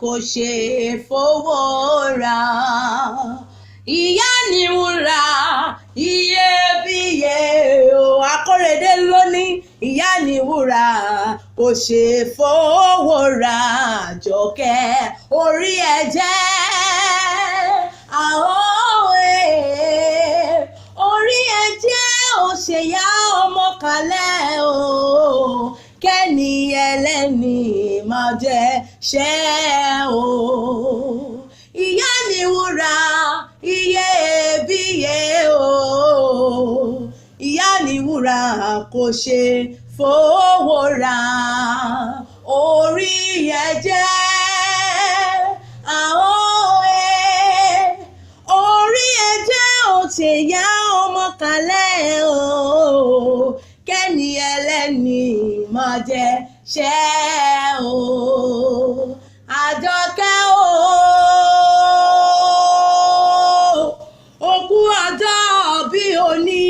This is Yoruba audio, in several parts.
kò ṣe fowó rà. Ìyá ni wúrà iyebíye o, Akọ́rẹdé lóní ìyá ni wúrà kò ṣe fowó rà. Àjọkẹ́ orí ẹ jẹ́ orí ẹ jẹ́ òṣèyá ọmọ kalẹ̀ o, kẹ́ni ẹlẹ́ni máa jẹ́ ṣẹ́ o. Ìyá ni wúrà iyebíye o, ìyá ni wúrà kò ṣe fowó rà. Orí ẹ jẹ́ orí ẹ jẹ́ òṣèyá ọmọ kalẹ̀ o, kẹ́ni ẹlẹ́ni máa jẹ́ ṣẹ́ o. Àjọkẹ́ o, òkú ọjọ́ bí òní,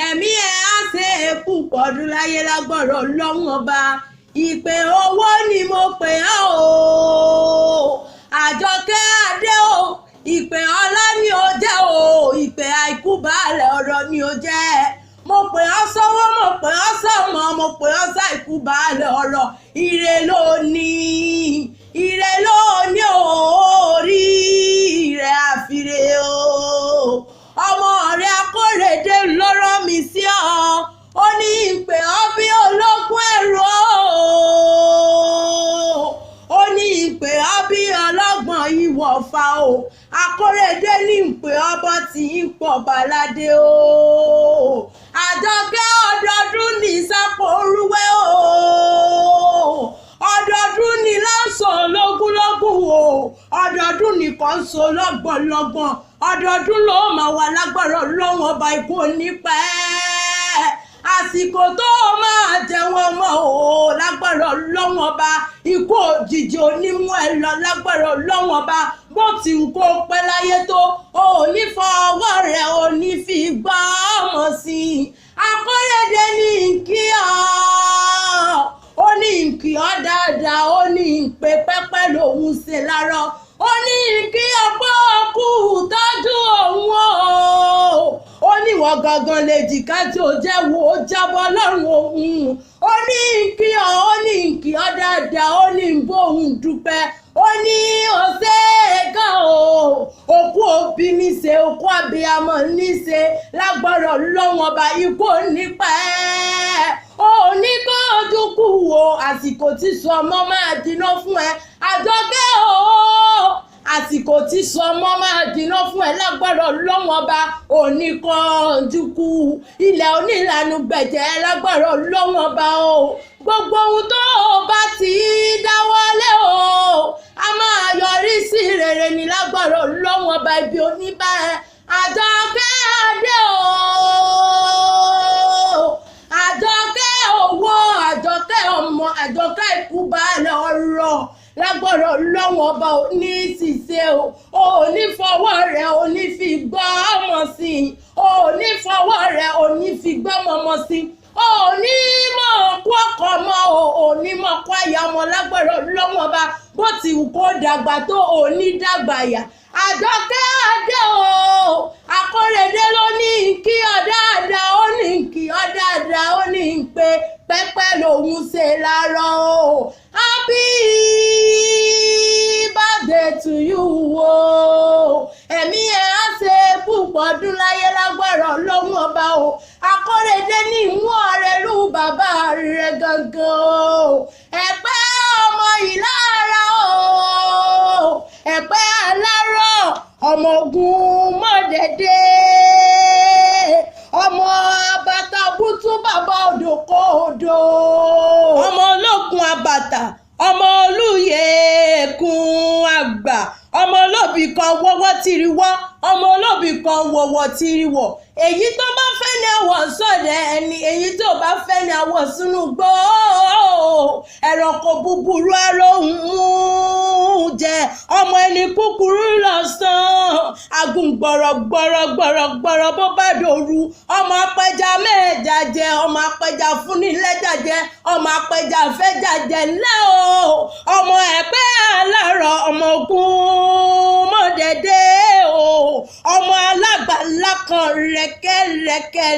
ẹ̀mí ẹ̀ á ṣe púpọ̀ ọdún láyé lágbọ̀rọ̀ Ọlọ́run ọba. Ìpè owó ni mo pè ọ́ o, Àjọkẹ́ Adé o. Ìpè ọlá ni ó jẹ́ o, ìpè àìkú baálẹ̀ ọ̀rọ̀ ni ó jẹ́. Mo pè ọ́ sọ́wọ́, mo pè ọ́ sọ́mọ, mo pè ọ́ sáìkú baálẹ̀ ọ̀rọ̀. Ire ló ní orí rẹ̀ àfiré o. Ọmọ rẹ̀ Akọ́rẹdé ló rán mi sí ọ, ó ní ìpè ọ́ bí ológun ẹ̀rọ, ó ní ìpè ọ́ bí ọlọ́gbọ̀n ìwọ̀fà o. Akọ́rẹdé ní ìpè ọbọ̀ tí ń pọ̀ baládé o. Àjọkẹ́ ọdọọdún ní sápò orúwé o, ọdọọdún ní lásán lógúnlógún o, ọdọọdún nìkan so lọ́gbọ̀nlọ́gbọ̀n, ọdọọdún ló máa wà lágbára Ọlọ́run ọba. Ikú onípẹ́ àsìkò tó máa jẹun ọmọ o, lágbára Ọlọ́run ọba. Ikú òjijì onímú ẹ lọ lágbára Ọlọ́run ọba. Bó ti ń kó pẹ́ láyé tó, o ò ní fọwọ́ rẹ̀ ò ní fi gbá ọmọ sí i. Akọ́rẹdé ní nkí ọ́, ó ní nkí ọ́ dáadáa, ó ní ìpè pẹ́pẹ́ lòun ṣe lárọ́, ó ní nkí ọgbọ́ ọkú tọ́jú òun o. Ó ní wọ́n gangan lè jìká tí ó jẹ́ wo ó jábọ́ lọ́rùn òun. Ó ní nkí ọ́, ó ní nkí ọ́ dáadáa, ó ní bó òun dúpẹ́, ó ní ọ̀sẹ̀ gan o. Òkú òbí ní ṣe, òkú abiyamọ ní ṣe lágbára Ọlọ́run ọba. Ikú onípẹ́ ó ní kó ojú kú wo, àsìkò tí sọ ọmọ máa dínà fún ẹ. Àjọkẹ́ o, àsìkò tí sọ ọmọ máa dínà fún ẹ lágbára Ọlọ́run ọba. Òní kan ojú kú ilẹ̀ onílànà gbẹ̀jẹ̀ lágbára Ọlọ́run ọba o. Gbogbo ohun tó bá ti dáwọ́lé o, a máa yọrí sí rere ní lágbára Ọlọ́run ọba. Ibi oníbà ẹ Àjọkẹ́ Adé o, Àjọkẹ́ owó, Àjọkẹ́ ọmọ, Àjọkẹ́ ikú baálẹ̀ ọ̀rọ̀ lágbára Ọlọ́run ọba. ò ní ṣìṣe o, ò ní fọwọ́ rẹ̀ ò ní fi gbọ́ ọmọ sí i, ò ní fọwọ́ rẹ̀ ò ní fi gbọ́ ọmọ sí i, ò ní mọ̀ kú ọkọ mọ́ o, ò ní mọ̀ kú àyà ọmọ lágbára Ọlọ́run ọba. Bó ti wù kó dàgbà tó, ò ní dàgbà yà. Àjọkẹ́ Adé o, Akọ́rẹdé ló ní kí ọ dáadáa, ó ní kí ọ dáadáa, ó ní pé pẹ́pẹ́ lòun ṣe lárọ́ o. Happy birthday to you o, ẹ̀mí ẹ̀ á ṣe púpọ̀ ọdún láyé lágbára Ọlọ́run ọba o. Akọ́rẹdé ní ìmú ọ̀rẹ́ lù bàbá rẹ̀ gangan o. Ẹ̀pẹ́ ọmọ ìlara o, ẹ̀pẹ́ alárọ̀, ọmọ ogun mọ̀dẹ́dẹ́, ọmọ abata bútú bàbá odò kó odò, ọmọ ológun àbàtà, ọmọ olúyè kún àgbà, ọmọ olóbì kan wọ́wọ́ tìrì wọ́, ọmọ olóbì kan wọ̀wọ̀ tìrì wọ̀. Èyí tó bá fẹ́ ní àwọ̀ sọ̀dẹ̀ ẹni, èyí tó bá fẹ́ ní àwọ̀ sínú gbó. Ẹranko búburú aróhùn jẹ, ọmọ ẹni kúkúrú lọ́sàn, agùn gbọ̀rọ̀gbọ̀rọ̀ bó bá dòru, ọmọ apẹja mẹ́ẹ̀jà jẹ, ọmọ apẹja fúnni lẹ́jà jẹ, ọmọ apẹja fẹjà jẹlẹ o ọmọ ẹ̀pẹ́ alárọ̀ ọmọ ogun mọ̀dẹ́dẹ́ o ọmọ alágbàlá kan rẹ̀kẹ̀rẹ̀kẹ̀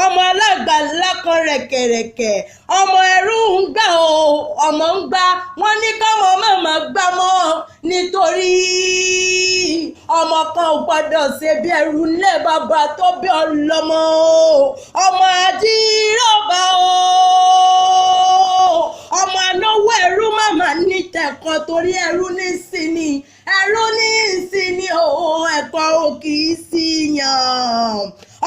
ọmọ alágbàlá kan rẹ̀kẹ̀rẹ̀kẹ̀ ọmọ ẹrú ń gbà o ọmọ ń gbà wọ́n ní káwọn màmá gbà mọ́ nítorí ọmọ kan ò gbọ́dọ̀ ṣe bí ẹrú lé bàbá tó bí ọlọ́mọ ọmọ àdìrọ̀bà o ọmọ anáwó ẹrú màmá ní tẹ̀kọ́ torí ẹrú ní sinmi o ẹ̀kọ́ ò kì í sí yàn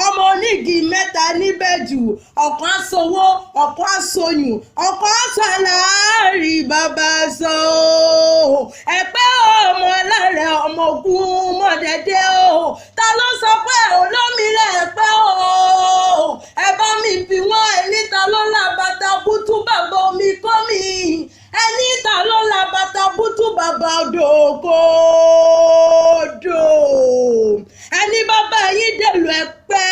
ọmọ onígi mẹ́ta níbẹ̀ jù ọ̀kan aṣòwò ọ̀kan aṣòyùn ọ̀kan aṣàlárì bàbá sọ ẹ̀pẹ́ ọmọ alárẹ̀ ọmọ ogun mọ̀dẹ́dẹ́ o ta ló sọ pé olómìnira ẹ̀pẹ́ o ẹ bá mi bí wọ́n ẹni ta ló la bàtà bútú bàbá omi kọ́ mi ẹni ta ló la bàtà bútú bàbá òdòkòdò ẹni bàbá yín dèlù ẹ̀pẹ́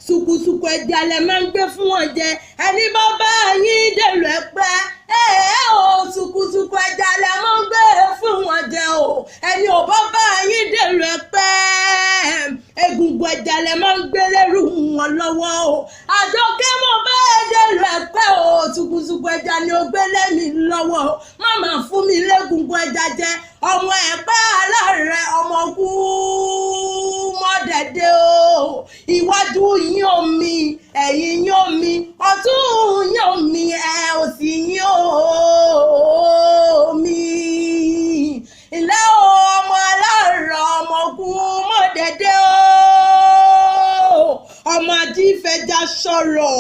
sùkùsùkù ẹ̀jẹ̀ alẹ́ máa ń gbé fún wọn jẹ ẹni bàbá yín dèlù ẹ̀pẹ́ sùkùsùkù ẹ̀jẹ̀ alẹ́ máa ń gbé fún wọn jẹ o ẹni ò bàbá yín dèlù ẹ̀pẹ́ egungun ẹ̀jẹ̀ alẹ́ máa ń gbé lẹ́rù wọn lọ́wọ́ o Àjọkẹ́ mo bá dèlù ẹ̀pẹ́ o sùkùsùkù ẹ̀jẹ̀ ni ó gbé lẹ́mi lọ́wọ́ o máma fún mi lẹ́gungun ẹja jẹ ọmọ ẹ̀pẹ́ alárẹ̀ ọmọ kú mọ́dẹ̀dẹ́ o iwájú yín omi ẹ̀yìn yín omi ọ̀tún yín omi òsì yín omi ilé ọmọ alárẹ̀ ọmọ kú mọ́dẹ̀dẹ́ o ọmọ ajífẹjà sọ̀rọ̀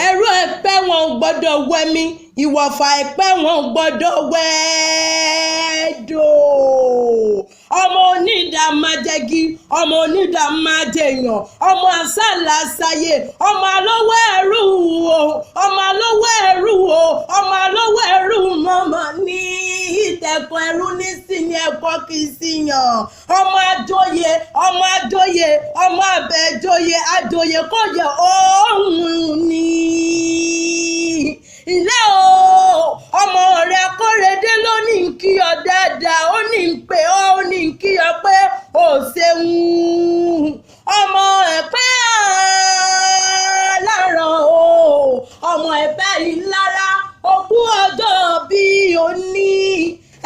ẹrú ẹ̀pẹ́ wọn gbọ́dọ̀ wẹmi ìwọ̀fà ẹ̀pẹ́ wọn gbọ́dọ̀ wẹ́ẹ́dọ̀ ọmọ onídàá máa jẹgi ọmọ onídàá máa jẹyàn ọmọ àṣàlà ṣayé ọmọ alówó ẹrú o ọmọ alówó ẹrú o ọmọ alówó ẹrú mọ́mọ́ ní ìtẹ̀kọ̀ ẹrú ní sinmi ẹ̀kọ́ kì í síyàn ọmọ àjòyè ọmọ àbẹ̀jòyè àjòyè kò yẹ òun ní ilé o ọmọ rẹ Kórèdé ló ní kí ọ dáadáa ó ní pé ó ní kí ọ pé ó ṣeun ọmọ ẹ̀pẹ́ alárọ̀ o ọmọ ẹ̀pẹ́ ìlara òkú ọjọ́ bí òní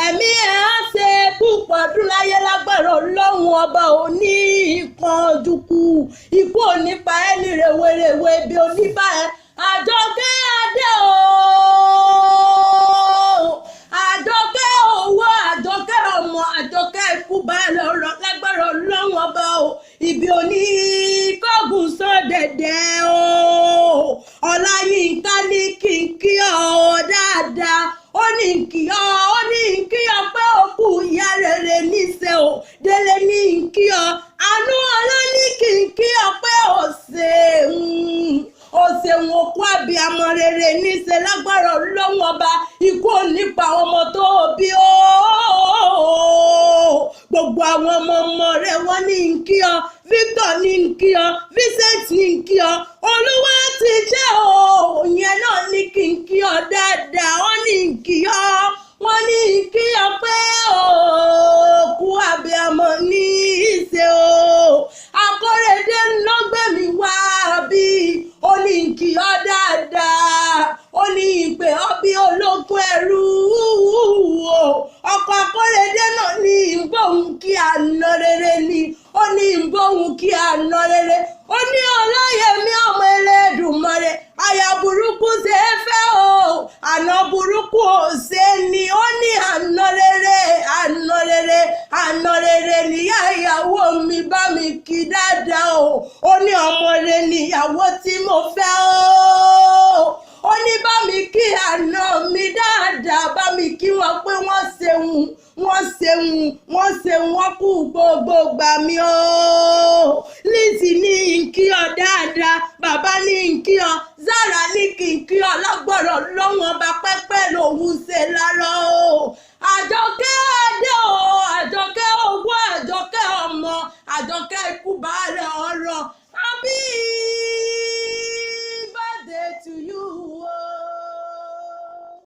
ẹ̀mí ẹ̀ á ṣe púpọ̀ ọdún láyé lágbára Ọlọ́run ọba òní ìkànjúkú ikú òní pa ẹ́ ní rèwerèwe bí oníbà ẹ̀ Àjọkẹ́ adé o Àjọkẹ́ owó Àjọkẹ́ ọmọ Àjọkẹ́ ikú balẹ̀ ọ̀rọ̀ lágbára Ọlọ́run ọba o ibi òní kọ́gùn sọ́dẹ̀dẹ̀ o Ọláyínká ní kí n kí ọ dáadáa ó ní kí ọ pé òkú ìyá rere níṣẹ́ o Délé ní kí ọ Àánú ọlá ní kí n kí ọ pé ó ṣeun òkú àbíamọ rere níṣẹ́ lágbára Ọlọ́run ọba ikú nípa ọmọ tó bí o gbogbo àwọn ọmọ rẹ wọ́n ní kí ọ Victor ní kí ọ Vincent ní kí ọ Olúwa ti jẹ́ o ìyẹn náà ní kí n kí ọ dáadáa wọ́n ní kí ọ wọ́n ní kí ọ pé òkú àbíamọ ní ìṣe o Akórèdé lọ́gbẹ̀mí wá bí ó ní kí ọ dáadáa ó ní ìpè ọ bí ológun ẹrú o ọkọ Akórèdé náà ní ìgbóhùn kí àná rere ni ó ní ìgbóhùn kí àná rere ó ní Ọláyẹmí ọmọ Elédùmarè aya burúkú ṣe é fẹ́ o àná burúkú ò ṣe ni ó ní àná rere níyà ìyàwó mi bá mi kí dáadáa o ó ní ọmọ rẹ níyàwó tí mo fẹ́ o ó ní bá mi kí àná mi dáadáa bá mi kí wọn pé wọ́n ṣeun wọ́n kú gbogbo gbà mí o Lizzy ní kí ọ dáadáa bàbá ní kí ọ